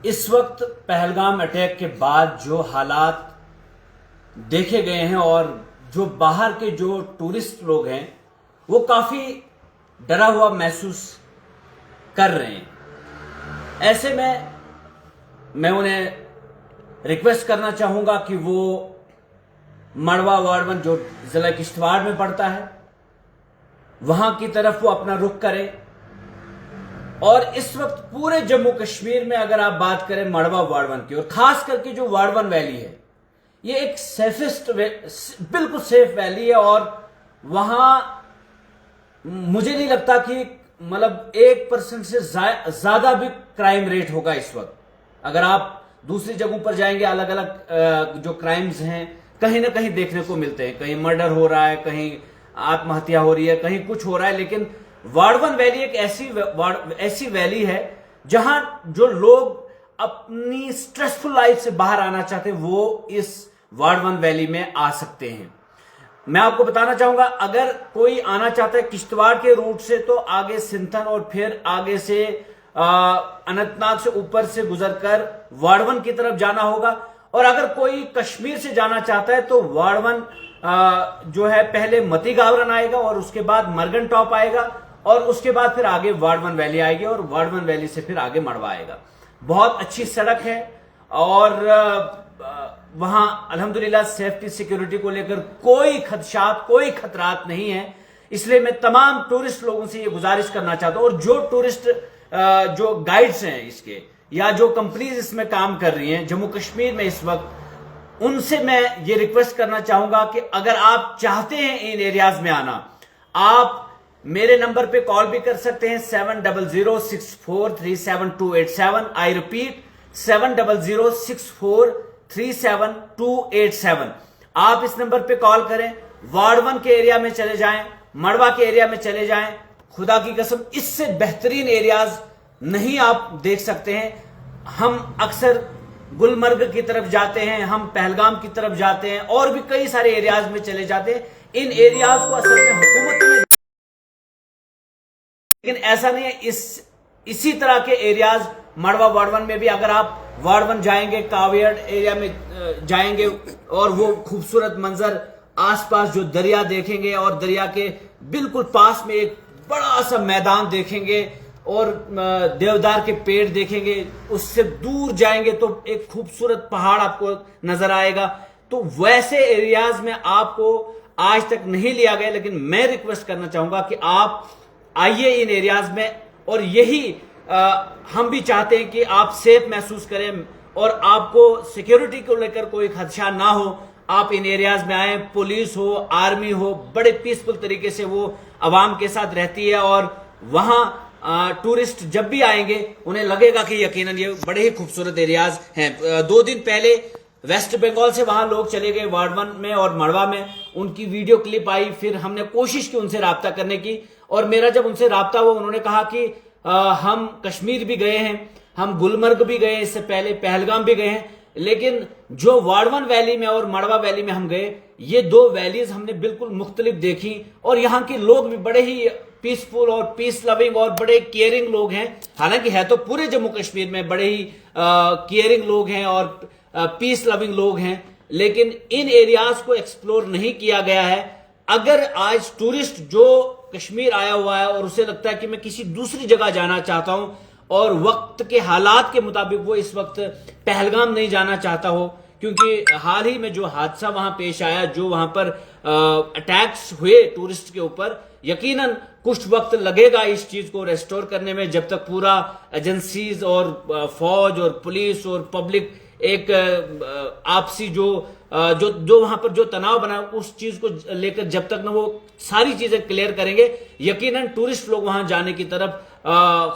इस वक्त पहलगाम अटैक के बाद जो हालात देखे गए हैं और जो बाहर के जो टूरिस्ट लोग हैं वो काफी डरा हुआ महसूस कर रहे हैं। ऐसे में मैं उन्हें रिक्वेस्ट करना चाहूंगा कि वो मड़वा वार्ड 1 जो जिला किश्तवाड़ में पड़ता है वहां की तरफ वो अपना रुख करें। और इस वक्त पूरे जम्मू कश्मीर में अगर आप बात करें मड़वा वार्ड 1 की और खास करके जो वार्ड 1 वैली है ये एक सेफेस्ट बिल्कुल सेफ वैली है और वहां मुझे नहीं लगता कि मतलब 1% से ज्यादा भी क्राइम रेट होगा इस वक्त। अगर आप दूसरी जगहों पर जाएंगे अलग अलग जो क्राइम्स हैं कहीं ना कहीं देखने को मिलते हैं, कहीं मर्डर हो रहा है, कहीं आत्महत्या हो रही है, कहीं कुछ हो रहा है। लेकिन वार्ड 1 वैली एक ऐसी वैली है जहां जो लोग अपनी स्ट्रेसफुल लाइफ से बाहर आना चाहते हैं वो इस वार्ड 1 वैली में आ सकते हैं। मैं आपको बताना चाहूंगा अगर कोई आना चाहता है किश्तवाड़ के रूट से तो आगे सिंथन और फिर आगे से अनंतनाग से ऊपर से गुजरकर वार्ड 1 की तरफ जाना होगा। और अगर कोई कश्मीर से जाना चाहता है तो वार्ड 1 जो है पहले मती गावरन आएगा और उसके बाद मरगन टॉप आएगा और उसके बाद फिर आगे वार्ड 1 वैली आएगी और वार्ड 1 वैली से फिर आगे मड़वा आएगा। बहुत अच्छी सड़क है और वहां अल्हम्दुलिल्लाह सेफ्टी सिक्योरिटी को लेकर कोई खदशात कोई खतरात नहीं है। इसलिए मैं तमाम टूरिस्ट लोगों से ये गुजारिश करना चाहता हूं और जो टूरिस्ट जो गाइड्स हैं इसके या जो कंपनीज इसमें काम कर रही हैं जम्मू कश्मीर में इस वक्त, उनसे मैं ये रिक्वेस्ट करना चाहूंगा कि अगर आप चाहते हैं इन एरियाज में आना आप मेरे नंबर पे कॉल भी कर सकते हैं 7006437287। I repeat 7006437287। आप इस नंबर पे कॉल करें, वार्ड 1 के एरिया में चले जाएं, मड़वा के एरिया में चले जाएं। खुदा की कसम इससे बेहतरीन एरियाज नहीं आप देख सकते हैं। हम अक्सर गुलमर्ग की तरफ जाते हैं, हम पहलगाम की तरफ जाते हैं और भी कई सारे एरियाज में चले जाते हैं। इन एरियाज को असल में हुकूमत ने, लेकिन ऐसा नहीं है। इसी तरह के एरियाज मड़वा वार्ड 1 में भी अगर आप वार्ड 1 जाएंगे कावियड़ एरिया में जाएंगे और वो खूबसूरत मंजर आसपास जो दरिया देखेंगे और दरिया के बिल्कुल पास में एक बड़ा सा मैदान देखेंगे और देवदार के पेड़ देखेंगे, उससे दूर जाएंगे तो एक खूबसूरत पहाड़ आपको नजर आएगा। तो वैसे एरियाज में आपको आज तक नहीं लिया गया, लेकिन मैं रिक्वेस्ट करना चाहूंगा कि आप आइए इन एरियाज में। और यही हम भी चाहते हैं कि आप सेफ महसूस करें और आपको सिक्योरिटी को लेकर कोई खदशा ना हो। आप इन एरियाज में आए, पुलिस हो, आर्मी हो, बड़े पीसफुल तरीके से वो अवाम के साथ रहती है और वहां टूरिस्ट जब भी आएंगे उन्हें लगेगा कि यकीनन ये बड़े ही खूबसूरत एरियाज हैं। 2 दिन पहले वेस्ट बंगाल से वहां लोग चले गए वार्ड 1 में और मड़वा में, उनकी वीडियो क्लिप आई, फिर हमने कोशिश की उनसे राब्ता करने की और मेरा जब उनसे राब्ता हुआ उन्होंने कहा कि हम कश्मीर भी गए हैं, हम गुलमर्ग भी गए, इससे पहले पहलगाम भी गए हैं, लेकिन जो वार्ड 1 वैली में और मड़वा वैली में हम गए ये 2 वैलीज हमने बिल्कुल मुख्तलिफ देखी और यहाँ के लोग भी बड़े ही पीसफुल और पीस लविंग और बड़े केयरिंग लोग हैं। हालांकि है तो पूरे जम्मू कश्मीर में बड़े ही केयरिंग लोग हैं और पीस लविंग लोग हैं, लेकिन इन एरियाज को एक्सप्लोर नहीं किया गया है। अगर आज टूरिस्ट जो कश्मीर आया हुआ है और उसे लगता है कि मैं किसी दूसरी जगह जाना चाहता हूं और वक्त के हालात के मुताबिक वो इस वक्त पहलगाम नहीं जाना चाहता हो, क्योंकि हाल ही में जो हादसा वहां पेश आया, जो वहां पर अटैक्स हुए टूरिस्ट के ऊपर, यकीनन कुछ वक्त लगेगा इस चीज को रेस्टोर करने में जब तक पूरा एजेंसीज और फौज और पुलिस और पब्लिक एक आपसी जो वहां पर जो तनाव बना उस चीज को लेकर जब तक ना वो सारी चीजें क्लियर करेंगे, यकीनन टूरिस्ट लोग वहां जाने की तरफ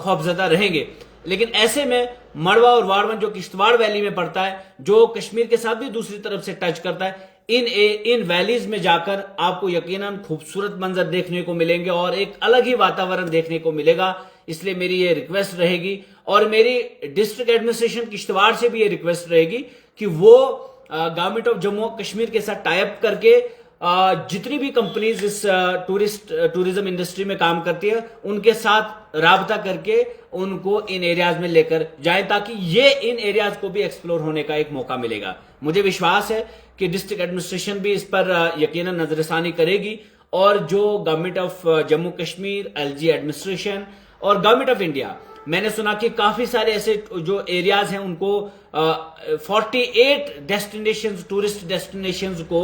खौफजदा रहेंगे। लेकिन ऐसे में मड़वा और वार्ड 1 जो किश्तवाड़ वैली में पड़ता है, जो कश्मीर के साथ भी दूसरी तरफ से टच करता है, इन वैलीज में जाकर आपको यकीनन खूबसूरत मंजर देखने को मिलेंगे और एक अलग ही वातावरण देखने को मिलेगा। इसलिए मेरी ये रिक्वेस्ट रहेगी और मेरी डिस्ट्रिक्ट एडमिनिस्ट्रेशन किश्तवाड़ से भी ये रिक्वेस्ट रहेगी कि वो गवर्नमेंट ऑफ जम्मू कश्मीर के साथ टाई अप करके जितनी भी कंपनीज इस टूरिज्म इंडस्ट्री में काम करती है उनके साथ राबता करके उनको इन एरियाज में लेकर जाएं, ताकि ये इन एरियाज को भी एक्सप्लोर होने का एक मौका मिलेगा। मुझे विश्वास है कि डिस्ट्रिक्ट एडमिनिस्ट्रेशन भी इस पर यकीनन नजरसानी करेगी, और जो government of Jammu Kashmir, LG administration और गवर्नमेंट ऑफ इंडिया, मैंने सुना कि काफी सारे ऐसे जो एरियाज हैं उनको 48 डेस्टिनेशंस, टूरिस्ट डेस्टिनेशंस को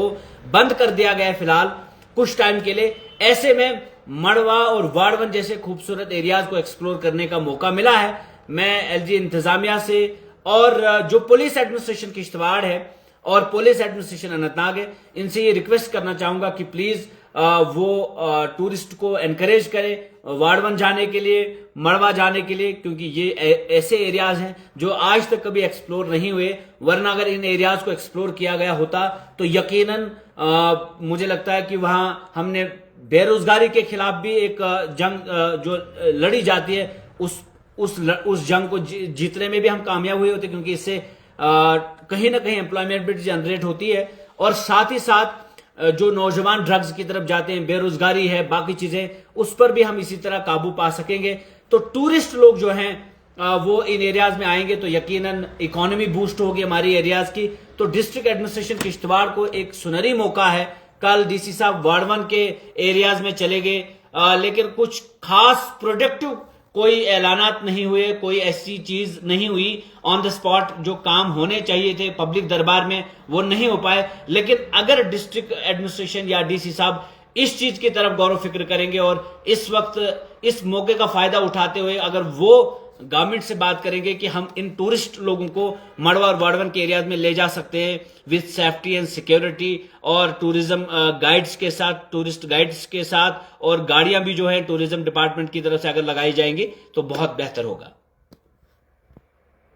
बंद कर दिया गया है फिलहाल कुछ टाइम के लिए। ऐसे में मड़वा और वाड़वन जैसे खूबसूरत एरियाज को एक्सप्लोर करने का मौका मिला है। मैं एलजी इंतजामिया से और जो पुलिस एडमिनिस्ट्रेशन किश्तवाड़ है और पुलिस एडमिनिस्ट्रेशन अनंतनाग है, इनसे ये रिक्वेस्ट करना चाहूंगा कि प्लीज वो टूरिस्ट को एनकरेज करें वाड़वन जाने के लिए, मड़वा जाने के लिए, क्योंकि ये ऐसे एरियाज हैं जो आज तक कभी एक्सप्लोर नहीं हुए। वरना अगर इन एरियाज को एक्सप्लोर किया गया होता तो यकीनन मुझे लगता है कि वहां हमने बेरोजगारी के खिलाफ भी एक जंग जो लड़ी जाती है उस जंग को जीतने में भी हम कामयाब हुए होते, क्योंकि इससे कहीं ना कहीं एम्प्लॉयमेंट भी जनरेट होती है, और साथ ही साथ जो नौजवान ड्रग्स की तरफ जाते हैं, बेरोजगारी है, बाकी चीजें, उस पर भी हम इसी तरह काबू पा सकेंगे। तो टूरिस्ट लोग जो हैं वो इन एरियाज में आएंगे तो यकीनन इकोनॉमी बूस्ट होगी हमारी एरियाज की। तो डिस्ट्रिक्ट एडमिनिस्ट्रेशन किश्तवाड़ को एक सुनहरी मौका है। कल डीसी साहब वाड़वन के एरियाज में चले गए, लेकिन कुछ खास प्रोडक्टिव कोई ऐलानात नहीं हुए, कोई ऐसी चीज नहीं हुई ऑन द स्पॉट जो काम होने चाहिए थे पब्लिक दरबार में, वो नहीं हो पाए। लेकिन अगर डिस्ट्रिक्ट एडमिनिस्ट्रेशन या डीसी साहब इस चीज की तरफ गौर फिक्र करेंगे और इस वक्त इस मौके का फायदा उठाते हुए अगर वो गवर्नमेंट से बात करेंगे कि हम इन टूरिस्ट लोगों को मड़वा और वाड़वन के एरियाज में ले जा सकते हैं विद सेफ्टी एंड सिक्योरिटी, और टूरिज्म गाइड्स के साथ, टूरिस्ट गाइड्स के साथ, और गाड़ियां भी जो है टूरिज्म डिपार्टमेंट की तरफ से अगर लगाई जाएंगी तो बहुत बेहतर होगा।